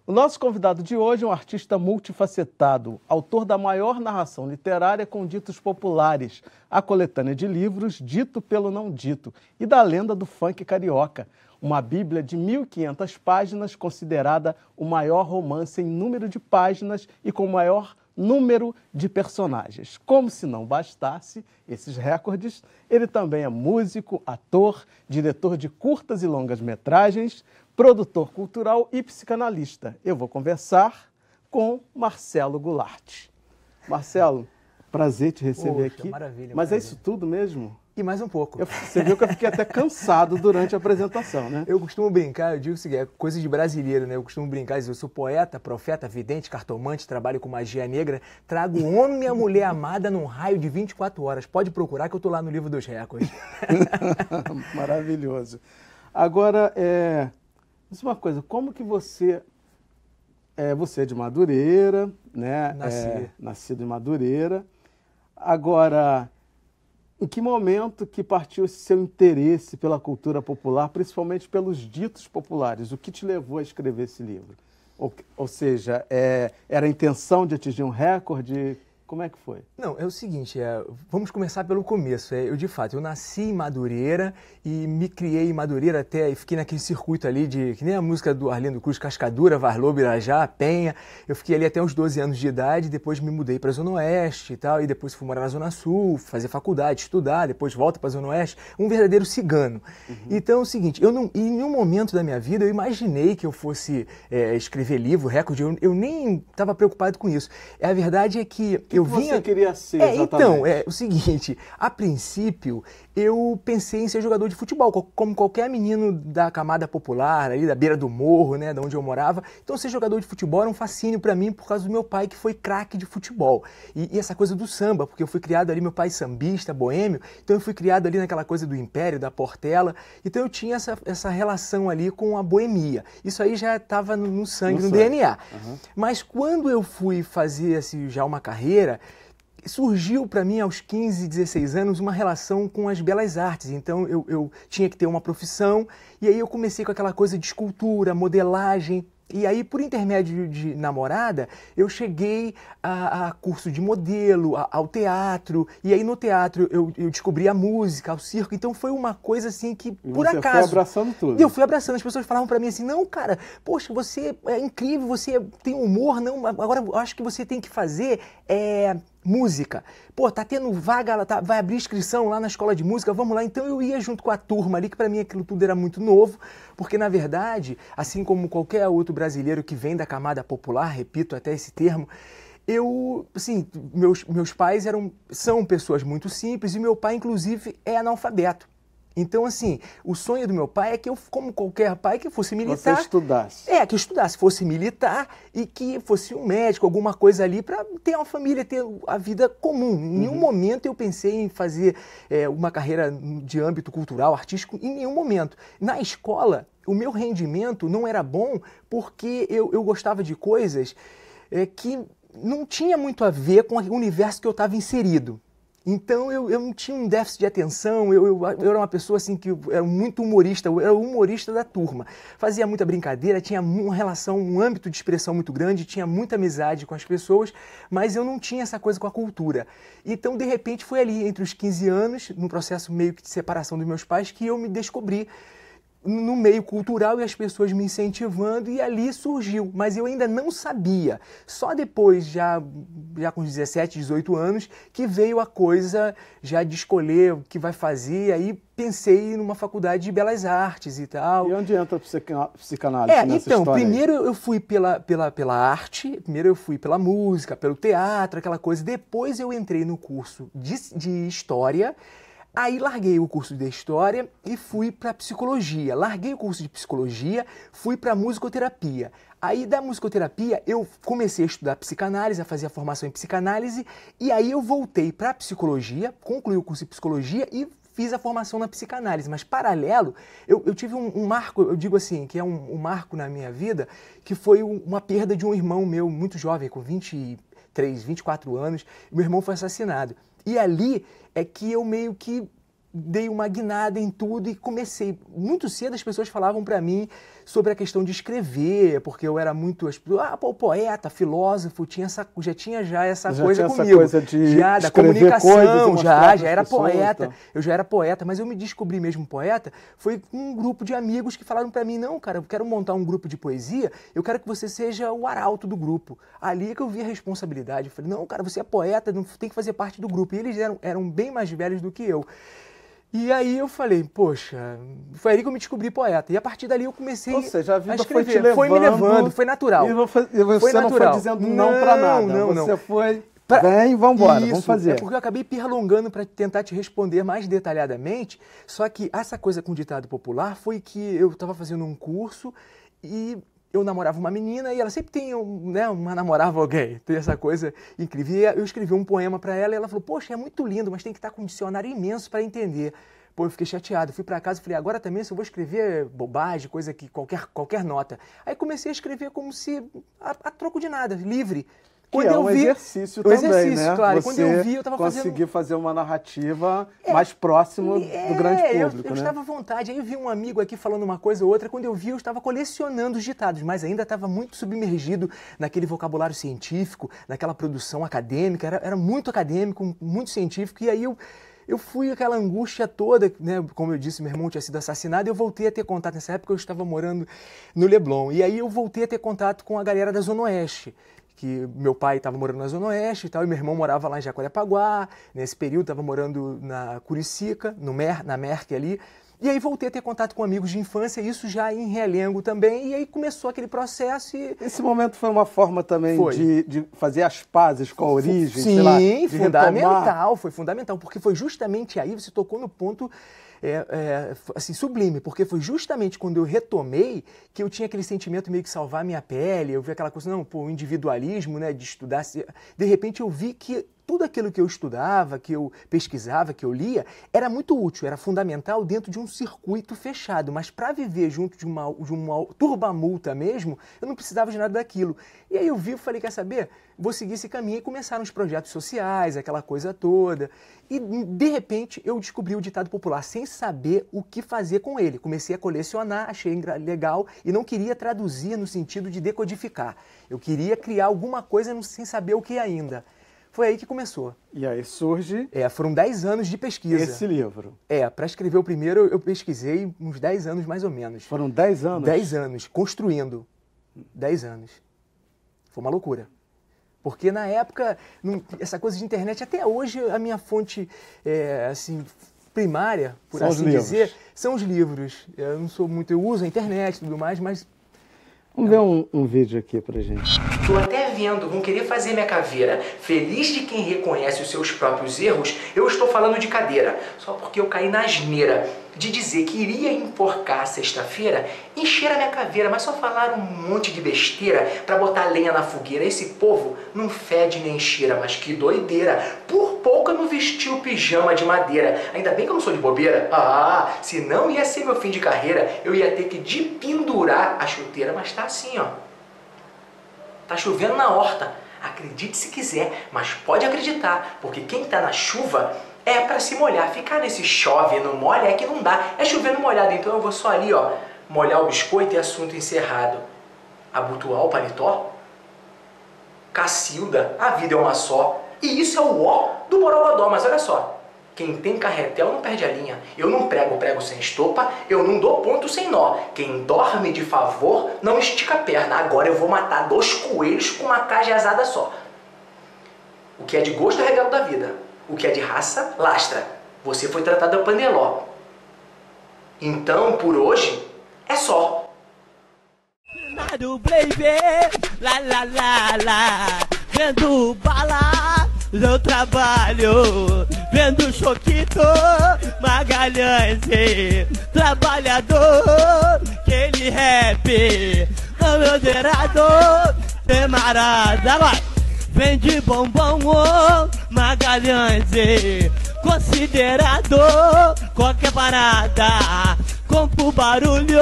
O nosso convidado de hoje é um artista multifacetado, autor da maior narração literária com ditos populares, a coletânea de livros Dito pelo Não Dito e da lenda do funk carioca, uma bíblia de 1.500 páginas considerada o maior romance em número de páginas e com o maior número de personagens. Como se não bastasse esses recordes, ele também é músico, ator, diretor de curtas e longas metragens, produtor cultural e psicanalista. Eu vou conversar com Marcelo Goulart. Marcelo, prazer te receber aqui. Maravilha, Mas maravilha. É isso tudo mesmo? E mais um pouco. Você viu que eu fiquei até cansado durante a apresentação, né? Eu costumo brincar, eu digo o seguinte, é coisa de brasileiro, né? Eu costumo brincar, eu sou poeta, profeta, vidente, cartomante, trabalho com magia negra, trago o homem e a mulher amada num raio de 24 horas. Pode procurar que eu tô lá no livro dos recordes. Maravilhoso. Agora, diz uma coisa, como que você é de Madureira, né? Nascido em Madureira. Agora, em que momento que partiu esse seu interesse pela cultura popular, principalmente pelos ditos populares? O que te levou a escrever esse livro? Ou seja, era a intenção de atingir um recorde? Como é que foi? Não, é o seguinte, vamos começar pelo começo. Eu nasci em Madureira e me criei em Madureira até, e fiquei naquele circuito ali que nem a música do Arlindo Cruz, Cascadura, Varlô, Birajá, Penha. Eu fiquei ali até uns 12 anos de idade, depois me mudei para a Zona Oeste e tal, e depois fui morar na Zona Sul, fazer faculdade, estudar, depois volto para a Zona Oeste, um verdadeiro cigano. Uhum. Então é o seguinte, em nenhum momento da minha vida eu imaginei que eu fosse escrever livro, recorde, eu nem estava preocupado com isso. A verdade é que eu vinha... você queria ser exatamente? Então, é o seguinte, a princípio eu pensei em ser jogador de futebol, como qualquer menino da camada popular, ali da beira do morro, né, da onde eu morava. Então ser jogador de futebol era um fascínio para mim por causa do meu pai, que foi craque de futebol. E essa coisa do samba, porque eu fui criado ali, meu pai sambista, boêmio, então eu fui criado ali naquela coisa do Império, da Portela, então eu tinha essa relação ali com a boemia. Isso aí já estava no sangue, no DNA. Uhum. Mas quando eu fui fazer já uma carreira, surgiu para mim aos 15, 16 anos uma relação com as belas artes, então eu tinha que ter uma profissão e aí eu comecei com aquela coisa de escultura, modelagem. E aí, por intermédio de namorada, eu cheguei a curso de modelo, ao teatro. E aí, no teatro, eu descobri a música, o circo. Então, foi uma coisa assim que, por acaso... Você foi abraçando tudo. Eu fui abraçando. As pessoas falavam pra mim assim, não, cara, poxa, você é incrível, você tem humor, não, agora eu acho que você tem que fazer música. Pô, tá tendo vaga, vai abrir inscrição lá na escola de música, vamos lá. Então eu ia junto com a turma ali, que pra mim aquilo tudo era muito novo, porque na verdade, assim como qualquer outro brasileiro que vem da camada popular, repito até esse termo, meus pais são pessoas muito simples e meu pai, inclusive, é analfabeto. Então, assim, o sonho do meu pai é que eu, como qualquer pai, que fosse militar. Você estudasse. Que eu estudasse, fosse militar e que fosse um médico, alguma coisa ali para ter uma família, ter a vida comum. Em nenhum momento eu pensei em fazer uma carreira de âmbito cultural, artístico, em nenhum momento. Na escola, o meu rendimento não era bom porque eu gostava de coisas que não tinha muito a ver com o universo que eu estava inserido. Então eu não tinha um déficit de atenção, eu era uma pessoa assim que era muito humorista, eu era o humorista da turma. Fazia muita brincadeira, tinha uma relação, um âmbito de expressão muito grande, tinha muita amizade com as pessoas, mas eu não tinha essa coisa com a cultura. Então, de repente, foi ali entre os 15 anos, no processo meio que de separação dos meus pais, que eu me descobri no meio cultural e as pessoas me incentivando e ali surgiu, mas eu ainda não sabia. Só depois, já com 17, 18 anos, que veio a coisa já de escolher o que vai fazer, aí pensei numa faculdade de belas artes e tal. E onde entra a psicanálise nessa então, história? Primeiro eu fui pela arte, primeiro eu fui pela música, pelo teatro, aquela coisa, depois eu entrei no curso de História. Aí larguei o curso de História e fui para Psicologia. Larguei o curso de Psicologia, fui para Musicoterapia. Aí da Musicoterapia eu comecei a estudar Psicanálise, a fazer a formação em Psicanálise, e aí eu voltei para Psicologia, concluí o curso de Psicologia e fiz a formação na Psicanálise. Mas paralelo, eu tive um marco, eu digo assim, que é um marco na minha vida, que foi uma perda de um irmão meu muito jovem, com 23, 24 anos, e meu irmão foi assassinado. E ali é que eu meio que dei uma guinada em tudo e comecei. Muito cedo as pessoas falavam para mim sobre a questão de escrever, porque eu era muito... pô, poeta, filósofo, já tinha essa coisa tinha comigo. Essa coisa de já, da comunicação, já era pessoas, poeta. então. Eu já era poeta, mas eu me descobri mesmo poeta, foi um grupo de amigos que falaram para mim, não, cara, eu quero montar um grupo de poesia, eu quero que você seja o arauto do grupo. Ali é que eu vi a responsabilidade. Eu falei, não, cara, você é poeta, não tem que fazer parte do grupo. E eles eram bem mais velhos do que eu. E aí eu falei, poxa, foi aí que eu me descobri poeta. E a partir dali eu comecei Ou seja, a vida a escrever. foi te levando, foi me levando, foi natural. E você não foi dizendo não pra nada. Você foi, vem, vambora, vamos fazer. É porque eu acabei perlongando para tentar te responder mais detalhadamente. Só que essa coisa com o ditado popular foi que eu estava fazendo um curso e eu namorava uma menina e ela sempre tem, uma namorava alguém, tem essa coisa incrível. E eu escrevi um poema para ela e ela falou, poxa, é muito lindo, mas tem que estar com um dicionário imenso para entender. Pô, eu fiquei chateado, fui para casa e falei, agora também se eu vou escrever bobagem, coisa que qualquer nota. Aí comecei a escrever como se, a troco de nada, livre. Quando eu vi, exercício também, né? Claro. Você quando eu vi, eu estava conseguir fazer uma narrativa mais próximo do grande público, eu né? estava à vontade. Aí eu vi um amigo aqui falando uma coisa ou outra. Quando eu vi, eu estava colecionando os ditados, mas ainda estava muito submergido naquele vocabulário científico, naquela produção acadêmica. Era muito acadêmico, muito científico. E aí eu fui aquela angústia toda, né? Como eu disse, meu irmão tinha sido assassinado, eu voltei a ter contato. Nessa época eu estava morando no Leblon. E aí eu voltei a ter contato com a galera da Zona Oeste, que meu pai estava morando na Zona Oeste e tal, e meu irmão morava lá em Jacarepaguá. Nesse período estava morando na Curicica, na Merck ali. E aí voltei a ter contato com amigos de infância, isso já em Realengo também, e aí começou aquele processo e... Esse momento foi uma forma também de fazer as pazes com a origem, Sim, sei lá, de fundamental, retomar. foi fundamental, porque foi justamente aí, você tocou no ponto assim, sublime, porque foi justamente quando eu retomei que eu tinha aquele sentimento meio que salvar minha pele, eu vi aquela coisa, não, pô, o individualismo, né, de estudar, de repente eu vi que tudo aquilo que eu estudava, que eu pesquisava, que eu lia, era muito útil, era fundamental dentro de um circuito fechado, mas para viver junto de uma turbamulta mesmo, eu não precisava de nada daquilo. E aí eu vi e falei, quer saber? Vou seguir esse caminho e começaram os projetos sociais, aquela coisa toda. E de repente eu descobri o ditado popular sem saber o que fazer com ele. Comecei a colecionar, achei legal e não queria traduzir no sentido de decodificar. Eu queria criar alguma coisa sem saber o que ainda. Foi aí que começou. E aí surge... foram 10 anos de pesquisa. Esse livro. Para escrever o primeiro eu pesquisei uns 10 anos mais ou menos. Foram 10 anos? 10 anos, construindo. 10 anos. Foi uma loucura. Porque na época, essa coisa de internet, até hoje a minha fonte, assim, primária, por assim dizer, são os livros. Eu não sou muito, eu uso a internet e tudo mais, mas... Vamos ver um vídeo aqui pra gente. Tô até vendo, vão querer fazer minha caveira. Feliz de quem reconhece os seus próprios erros, eu estou falando de cadeira. Só porque eu caí na asneira de dizer que iria enforcar sexta-feira, encher a minha caveira, mas só falaram um monte de besteira pra botar lenha na fogueira. Esse povo não fede nem cheira, mas que doideira. Por pouco eu não vesti o pijama de madeira. Ainda bem que eu não sou de bobeira. Senão ia ser meu fim de carreira. Eu ia ter que dependurar a chuteira, mas tá assim, ó. Tá chovendo na horta. Acredite se quiser, mas pode acreditar, porque quem tá na chuva é pra se molhar. Ficar nesse chove, não molha, é que não dá. É chovendo molhado, então eu vou só ali, ó, molhar o biscoito e assunto encerrado. Abotoar o paletó? Cacilda, a vida é uma só. E isso é o ó do Borogodó, mas olha só. Quem tem carretel não perde a linha. Eu não prego sem estopa, eu não dou ponto sem nó. Quem dorme de favor não estica a perna. Agora eu vou matar 2 coelhos com uma cajazada só. O que é de gosto é regalo da vida. O que é de raça, lastra. Você foi tratado a paneló. Então, por hoje, é só. Vendo bala, eu trabalho. Vendo Choquito, Magalhães, trabalhador, aquele rap, moderador, temarada, agora. Vende bombom, Magalhães, considerador, qualquer parada, compro barulho,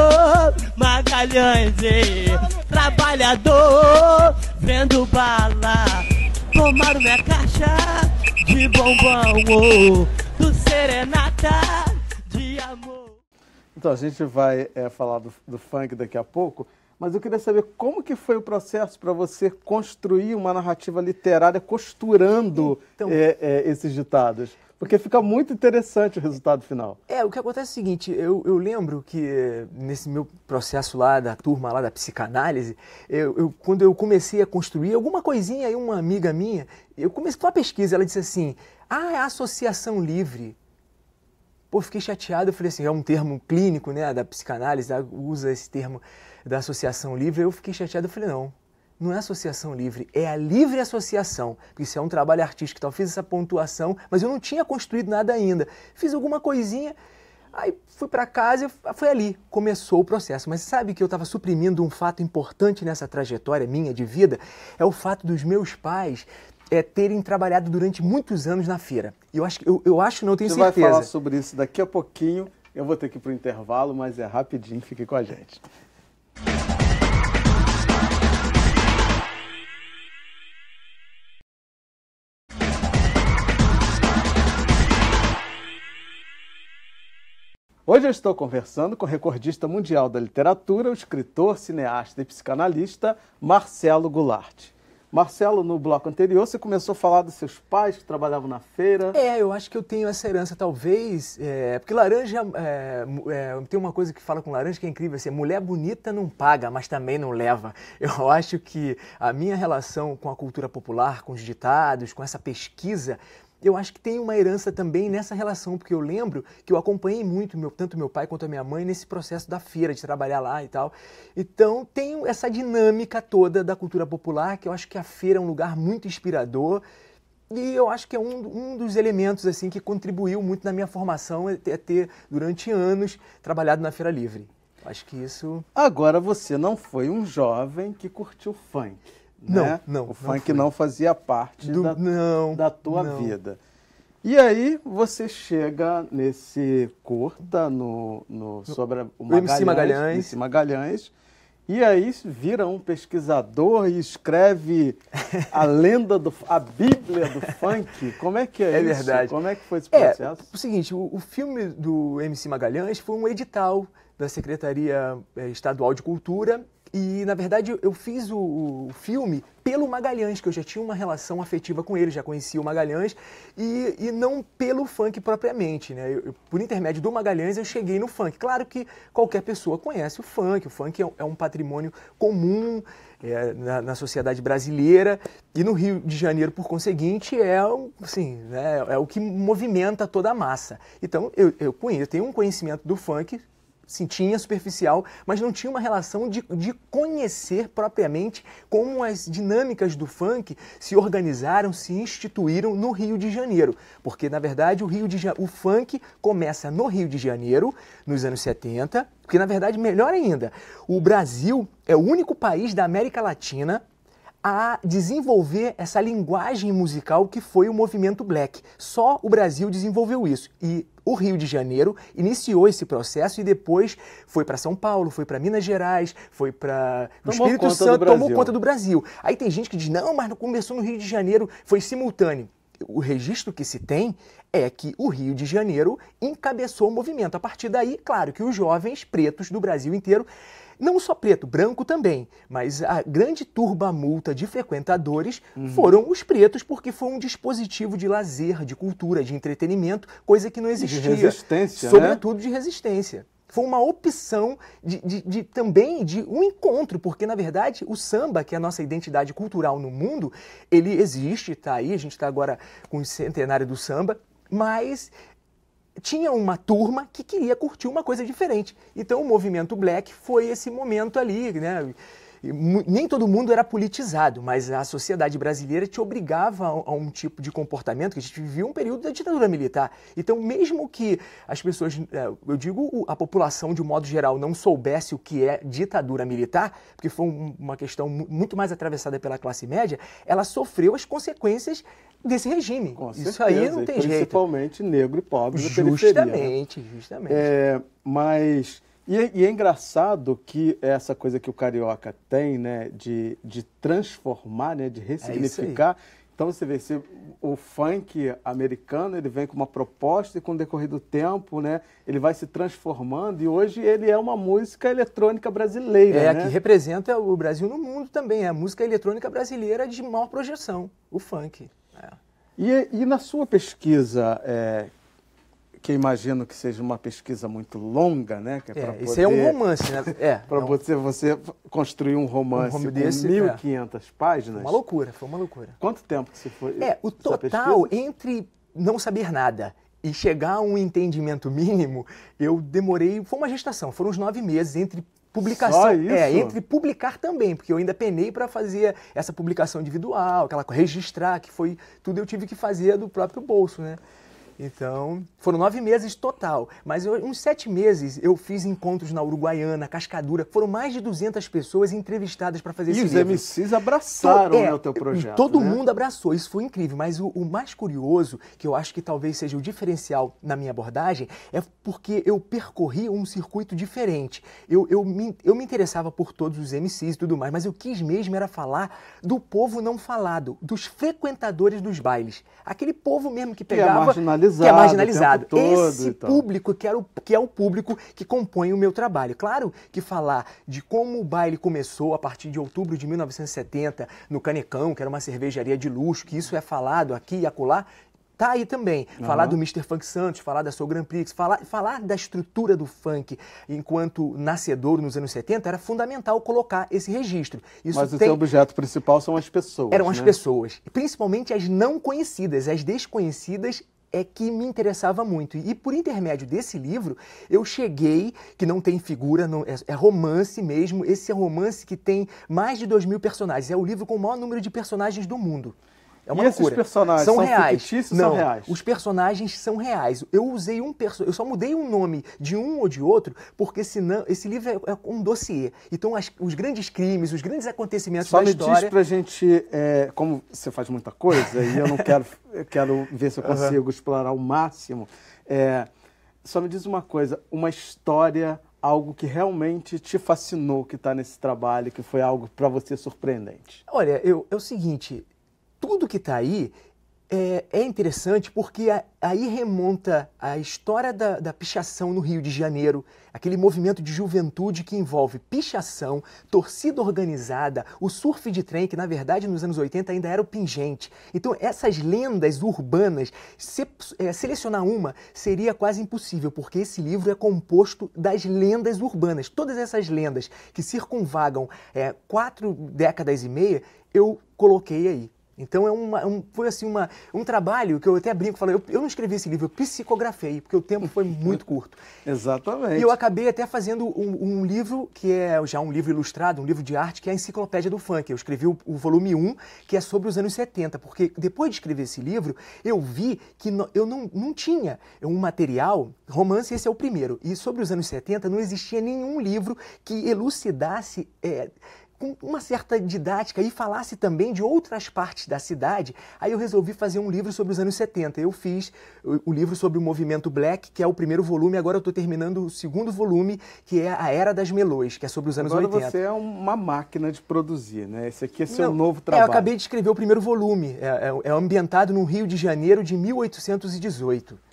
Magalhães, trabalhador, vendo bala, tomaram minha caixa de bombom, do serenata de amor. Então, a gente vai falar do funk daqui a pouco, mas eu queria saber como que foi o processo para você construir uma narrativa literária costurando esses ditados. Porque fica muito interessante o resultado final. O que acontece é o seguinte, eu lembro que nesse meu processo lá da turma lá da psicanálise, quando eu comecei a construir alguma coisinha, aí uma amiga minha, eu comecei com uma pesquisa, ela disse assim, é associação livre. Pô, fiquei chateado, eu falei assim, é um termo clínico, né, da psicanálise, usa esse termo da associação livre, eu fiquei chateado, eu falei, não é associação livre, é a livre associação, porque isso é um trabalho artístico, então eu fiz essa pontuação, mas eu não tinha construído nada ainda, fiz alguma coisinha, aí fui para casa e foi ali, começou o processo, mas sabe que eu estava suprimindo um fato importante nessa trajetória minha de vida, é o fato dos meus pais terem trabalhado durante muitos anos na feira. Eu acho, não tenho certeza. Você vai falar sobre isso daqui a pouquinho, eu vou ter que ir para o intervalo, mas é rapidinho, fique com a gente. Hoje eu estou conversando com o recordista mundial da literatura, o escritor, cineasta e psicanalista Marcelo Goulart. Marcelo, no bloco anterior, você começou a falar dos seus pais que trabalhavam na feira. Eu acho que eu tenho essa herança, talvez, porque laranja, tem uma coisa que fala com laranja que é incrível, assim, mulher bonita não paga, mas também não leva. Eu acho que a minha relação com a cultura popular, com os ditados, com essa pesquisa, eu acho que tem uma herança também nessa relação, porque eu lembro que eu acompanhei muito, tanto meu pai quanto a minha mãe, nesse processo da feira, de trabalhar lá e tal. Então, tem essa dinâmica toda da cultura popular, que eu acho que a feira é um lugar muito inspirador, e eu acho que é um dos elementos assim que contribuiu muito na minha formação, ter durante anos, trabalhado na Feira Livre. Acho que isso... Agora, você não foi um jovem que curtiu funk. Né? Não. O funk não fazia parte da tua vida. E aí você chega nesse curta sobre o MC Magalhães, e aí vira um pesquisador e escreve a Bíblia do funk. Como é que é isso? Verdade. Como é que foi esse processo? O seguinte, o filme do MC Magalhães foi um edital da Secretaria Estadual de Cultura. E, na verdade, eu fiz o filme pelo Magalhães, que eu já tinha uma relação afetiva com ele, já conhecia o Magalhães, e não pelo funk propriamente, né? Por intermédio do Magalhães, eu cheguei no funk. Claro que qualquer pessoa conhece o funk é um patrimônio comum na sociedade brasileira, e no Rio de Janeiro, por conseguinte, é o que movimenta toda a massa. Então, eu tenho um conhecimento do funk, sim, tinha superficial, mas não tinha uma relação de conhecer propriamente como as dinâmicas do funk se organizaram, se instituíram no Rio de Janeiro. Porque, na verdade, o funk começa no Rio de Janeiro, nos anos 70, porque, na verdade, melhor ainda, o Brasil é o único país da América Latina a desenvolver essa linguagem musical que foi o movimento black. Só o Brasil desenvolveu isso. E o Rio de Janeiro iniciou esse processo e depois foi para São Paulo, foi para Minas Gerais, foi para o Espírito Santo, tomou conta do Brasil. Aí tem gente que diz, não, mas não começou no Rio de Janeiro, foi simultâneo. O registro que se tem é que o Rio de Janeiro encabeçou o movimento. A partir daí, claro que os jovens pretos do Brasil inteiro, não só preto, branco também, mas a grande turba-multa de frequentadores foram os pretos, porque foi um dispositivo de lazer, de cultura, de entretenimento, coisa que não existia. De resistência, sobretudo de resistência. Foi uma opção também de um encontro, porque, na verdade, o samba, que é a nossa identidade cultural no mundo, ele existe, está aí, a gente está agora com o centenário do samba, mas tinha uma turma que queria curtir uma coisa diferente. Então, o movimento black foi esse momento ali, né? Nem todo mundo era politizado, mas a sociedade brasileira te obrigava a um tipo de comportamento, que a gente vivia um período da ditadura militar. Então, mesmo que as pessoas, eu digo, a população de um modo geral não soubesse o que é ditadura militar, porque foi uma questão muito mais atravessada pela classe média, ela sofreu as consequências desse regime. Com Isso certeza, aí não tem jeito. Principalmente negro e pobre da periferia. Justamente. Mas... E é engraçado que essa coisa que o carioca tem, né, de transformar, né, de ressignificar, Então você vê, o funk americano, ele vem com uma proposta e com o decorrer do tempo, né, ele vai se transformando e hoje ele é uma música eletrônica brasileira, né? Que representa o Brasil no mundo também, é a música eletrônica brasileira de maior projeção, o funk. E na sua pesquisa, que eu imagino que seja uma pesquisa muito longa, né? Que pra isso é um romance, né? Para você construir um romance com desse, 1.500 páginas. Foi uma loucura. Quanto tempo que você foi? O total, entre não saber nada e chegar a um entendimento mínimo, eu demorei, foi uma gestação, foram uns 9 meses entre publicação. Só isso? Entre publicar também, porque eu ainda penei para fazer essa publicação individual, registrar, que foi tudo eu tive que fazer do próprio bolso, né? Então, foram 9 meses total, mas uns 7 meses eu fiz encontros na Uruguaiana, Cascadura, foram mais de 200 pessoas entrevistadas para fazer esse livro. E os MCs abraçaram o teu projeto, todo né? mundo abraçou, isso foi incrível, mas o mais curioso, que eu acho que talvez seja o diferencial na minha abordagem, é porque eu percorri um circuito diferente. Eu me interessava por todos os MCs e tudo mais, mas eu quis mesmo era falar do povo não falado, dos frequentadores dos bailes. Aquele povo mesmo que pegava... Que é marginalizado. Esse público que é o público que compõe o meu trabalho. Claro que falar de como o baile começou a partir de outubro de 1970 no Canecão, que era uma cervejaria de luxo, que isso é falado aqui e acolá, tá aí também. Falar do Mr. Funk Santos, falar da Soul Grand Prix, falar da estrutura do funk enquanto nascedor nos anos 70 era fundamental colocar esse registro. Mas o seu objeto principal são as pessoas. Eram as pessoas, principalmente as não conhecidas, as desconhecidas é que me interessava muito. E por intermédio desse livro, eu cheguei, que não tem figura, é romance mesmo, esse é um romance que tem mais de 2.000 personagens. É o livro com o maior número de personagens do mundo. É uma loucura. Esses personagens são reais. Fictícios, não, são reais? Os personagens são reais. Eu usei eu só mudei o nome de um ou de outro, porque senão esse livro é um dossiê. Então os grandes crimes, os grandes acontecimentos da história... Só me diz pra gente, como você faz muita coisa, e eu não quero ver se eu consigo explorar o máximo, só me diz uma coisa, uma história, algo que realmente te fascinou, que está nesse trabalho, que foi algo para você surpreendente. Olha, é o seguinte... Tudo que está aí é interessante porque aí remonta a história da pichação no Rio de Janeiro, aquele movimento de juventude que envolve pichação, torcida organizada, o surf de trem, que na verdade nos anos 80 ainda era o pingente. Então essas lendas urbanas, selecionar uma seria quase impossível, porque esse livro é composto das lendas urbanas. Todas essas lendas que circunvagam 4 décadas e meia, eu coloquei aí. Então foi assim um trabalho que eu até brinco, falo, eu não escrevi esse livro, eu psicografei, porque o tempo foi muito curto. Exatamente. E eu acabei até fazendo um livro, que é já um livro ilustrado, um livro de arte, que é a Enciclopédia do Funk. Eu escrevi o volume 1, que é sobre os anos 70, porque depois de escrever esse livro, eu vi que eu não tinha um material, romance esse é o primeiro, e sobre os anos 70 não existia nenhum livro que elucidasse... com uma certa didática e falasse também de outras partes da cidade, aí eu resolvi fazer um livro sobre os anos 70. Eu fiz o livro sobre o movimento Black, que é o primeiro volume, agora eu estou terminando o segundo volume, que é A Era das Melôs, que é sobre os anos 80. Agora você é uma máquina de produzir, né? Esse aqui é seu novo trabalho. Eu acabei de escrever o primeiro volume, é ambientado no Rio de Janeiro de 1818.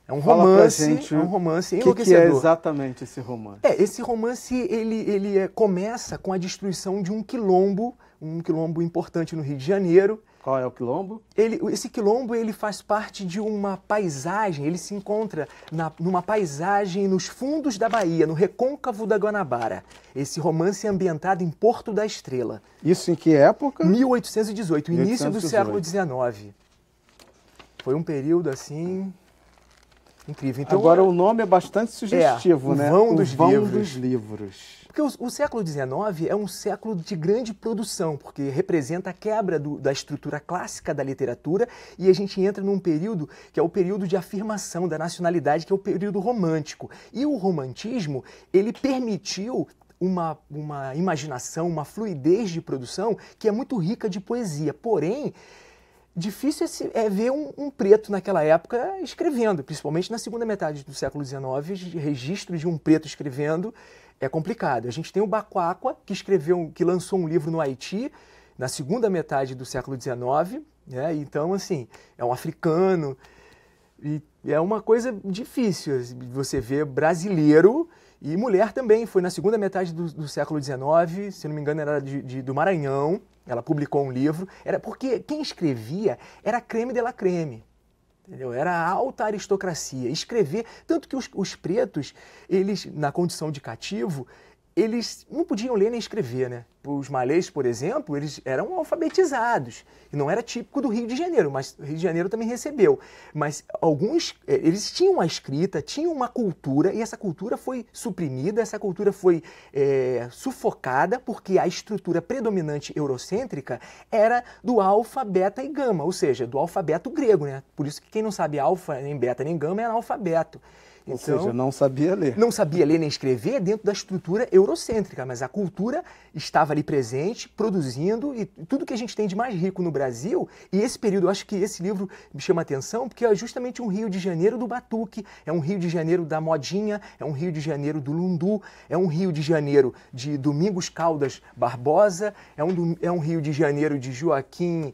É um romance, enlouquecedor. O que é exatamente esse romance? Esse romance ele começa com a destruição de um quilombo importante no Rio de Janeiro. Qual é o quilombo? Esse quilombo ele faz parte de uma paisagem, ele se encontra numa paisagem nos fundos da Bahia, no recôncavo da Guanabara. Esse romance é ambientado em Porto da Estrela. Isso em que época? 1818, início do século XIX. Foi um período assim... incrível. Então, agora o nome é bastante sugestivo, né? O Vão dos Livros. Porque o século XIX é um século de grande produção, porque representa a quebra da estrutura clássica da literatura e a gente entra num período que é o período de afirmação da nacionalidade, que é o período romântico. E o romantismo, ele permitiu uma imaginação, uma fluidez de produção que é muito rica de poesia. Porém, difícil é ver um preto naquela época escrevendo, principalmente na segunda metade do século XIX, registro de um preto escrevendo é complicado. A gente tem o Bacuaqua, que lançou um livro no Haiti, na segunda metade do século XIX, né? Então, assim, é um africano e é uma coisa difícil você ver brasileiro e mulher também. Foi na segunda metade do século XIX, se não me engano era do Maranhão, ela publicou um livro, era porque quem escrevia era creme de la creme. Entendeu? Era a alta aristocracia. Escrever, tanto que os pretos, eles, na condição de cativo, eles não podiam ler nem escrever, né? Os malês, por exemplo, eles eram alfabetizados. E não era típico do Rio de Janeiro, mas o Rio de Janeiro também recebeu. Mas alguns, eles tinham a escrita, tinham uma cultura, e essa cultura foi suprimida, essa cultura foi sufocada, porque a estrutura predominante eurocêntrica era do alfa, beta e gama, ou seja, do alfabeto grego, né? Por isso que quem não sabe alfa, nem beta, nem gama é analfabeto. Ou seja, não sabia ler. Não sabia ler nem escrever dentro da estrutura eurocêntrica, mas a cultura estava ali presente, produzindo, e tudo que a gente tem de mais rico no Brasil, e esse período, eu acho que esse livro me chama a atenção, porque é justamente um Rio de Janeiro do batuque, é um Rio de Janeiro da modinha, é um Rio de Janeiro do lundu, é um Rio de Janeiro de Domingos Caldas Barbosa, é um Rio de Janeiro de Joaquim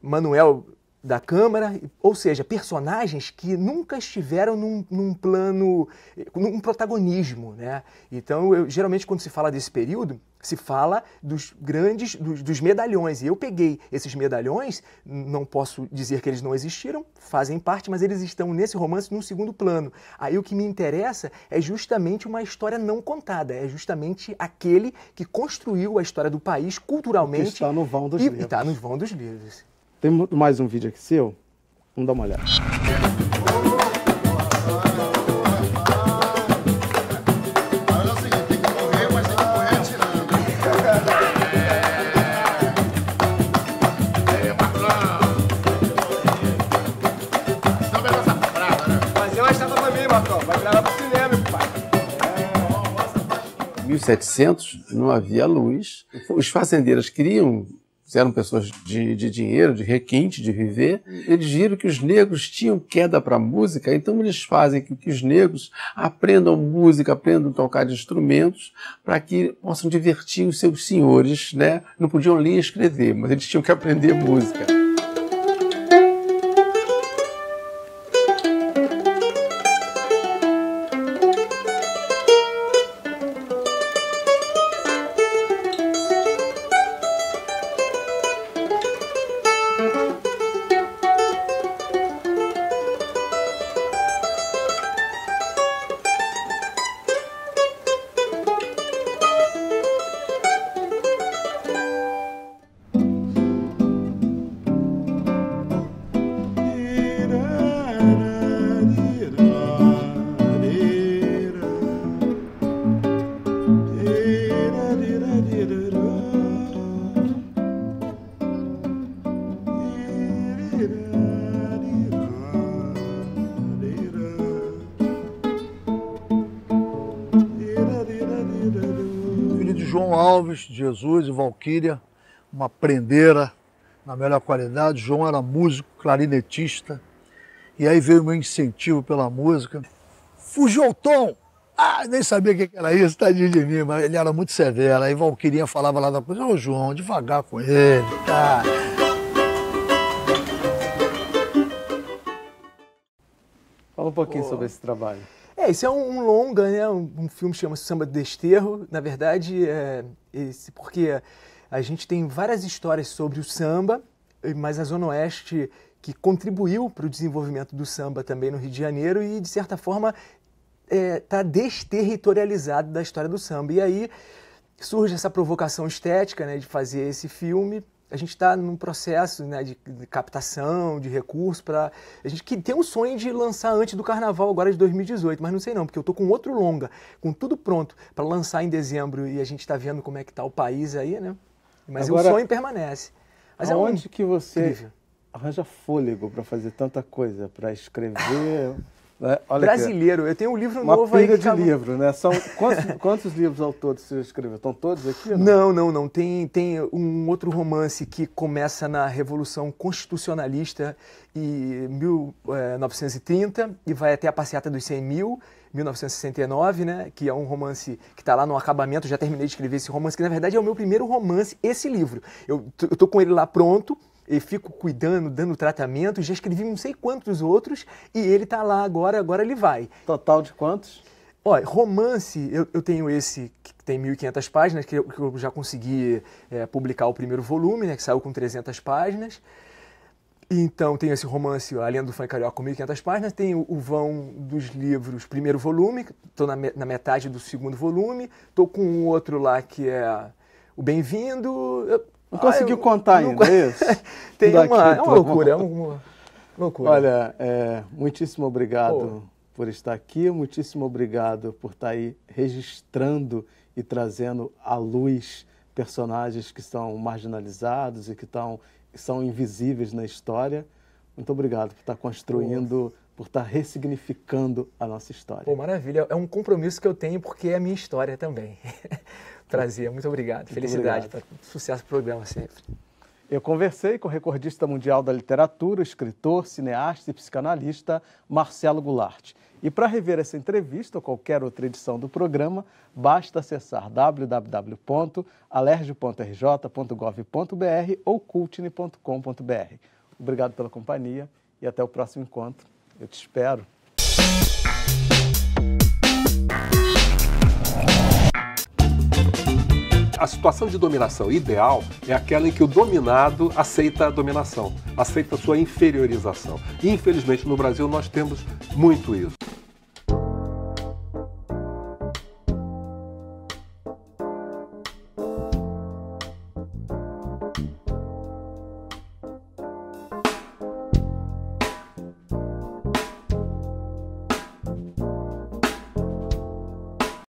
Manuel da Câmara, ou seja, personagens que nunca estiveram num plano, num protagonismo, né? Então, geralmente, quando se fala desse período, se fala dos grandes, dos medalhões. E eu peguei esses medalhões, não posso dizer que eles não existiram, fazem parte, mas eles estão nesse romance num segundo plano. Aí o que me interessa é justamente uma história não contada, é justamente aquele que construiu a história do país culturalmente. Que está no vão dos livros. E está no vão dos livros. Tem mais um vídeo aqui seu? Vamos dar uma olhada. Olha o seguinte, tem que correr, mas tem que correr atirando. Marcão. Então pegou essa prata, né? Fazer uma estátua pra mim, Marcão. Vai gravar pro cinema, pai. Em 1700 não havia luz. Os fazendeiros eram pessoas de dinheiro, de requinte, de viver. Eles viram que os negros tinham queda para a música, então eles fazem que os negros aprendam música, aprendam a tocar instrumentos, para que possam divertir os seus senhores, né? Não podiam ler e escrever, mas eles tinham que aprender música. Filho de João Alves, de Jesus e Valquíria, uma prendeira na melhor qualidade. João era músico, clarinetista, e aí veio o meu incentivo pela música. Fugiu ao tom! Ah, nem sabia o que era isso, tadinho de mim, mas ele era muito severo. Aí Valquíria falava lá da coisa: ô João, devagar com ele, tá? Fala um pouquinho sobre esse trabalho. Esse é um longa, né? Um filme que chama-se Samba de Desterro. Na verdade, porque a gente tem várias histórias sobre o samba, mas a Zona Oeste que contribuiu para o desenvolvimento do samba também no Rio de Janeiro e, de certa forma, está desterritorializado da história do samba. E aí surge essa provocação estética, né, de fazer esse filme. A gente está num processo, né, de captação, de recursos para... A gente que tem um sonho de lançar antes do Carnaval agora de 2018, mas não sei não, porque eu estou com outro longa, com tudo pronto para lançar em dezembro e a gente está vendo como é que está o país aí, né? Mas agora, o sonho permanece. Mas aonde que você arranja fôlego para fazer tanta coisa, para escrever... Olha brasileiro, eu tenho um livro uma novo aí. Uma pilha de livro, né? São quantos livros ao todo você escreveu? Estão todos aqui? Não. Tem um outro romance que começa na Revolução Constitucionalista e 1930 e vai até A Passeata dos 100 Mil, 1969, né? Que é um romance que está lá no acabamento. Já terminei de escrever esse romance, que na verdade é o meu primeiro romance, esse livro. Eu tô com ele lá pronto, e fico cuidando, dando tratamento, já escrevi não sei quantos outros, e ele está lá agora ele vai. Total de quantos? Olha, romance, eu tenho esse que tem 1.500 páginas, que eu já consegui publicar o primeiro volume, né, que saiu com 300 páginas. Então, tem esse romance, A Lenda do Funk Carioca, com 1.500 páginas. Tem o vão dos livros, primeiro volume, estou na metade do segundo volume. Estou com um outro lá que é o Bem-vindo. Não conseguiu contar ainda, é isso? Tem é uma loucura, loucura. Olha, muitíssimo obrigado por estar aqui, muitíssimo obrigado por estar aí registrando e trazendo à luz personagens que são marginalizados e que são invisíveis na história. Muito obrigado por estar construindo, por estar ressignificando a nossa história. Pô, maravilha. É um compromisso que eu tenho porque é a minha história também. Prazer, muito obrigado. Felicidade. Sucesso pro programa sempre. Eu conversei com o recordista mundial da literatura, escritor, cineasta e psicanalista Marcelo Goulart. E para rever essa entrevista ou qualquer outra edição do programa, basta acessar www.alerj.rj.gov.br ou cultine.com.br. Obrigado pela companhia e até o próximo encontro. Eu te espero. A situação de dominação ideal é aquela em que o dominado aceita a dominação, aceita a sua inferiorização. E, infelizmente, no Brasil nós temos muito isso.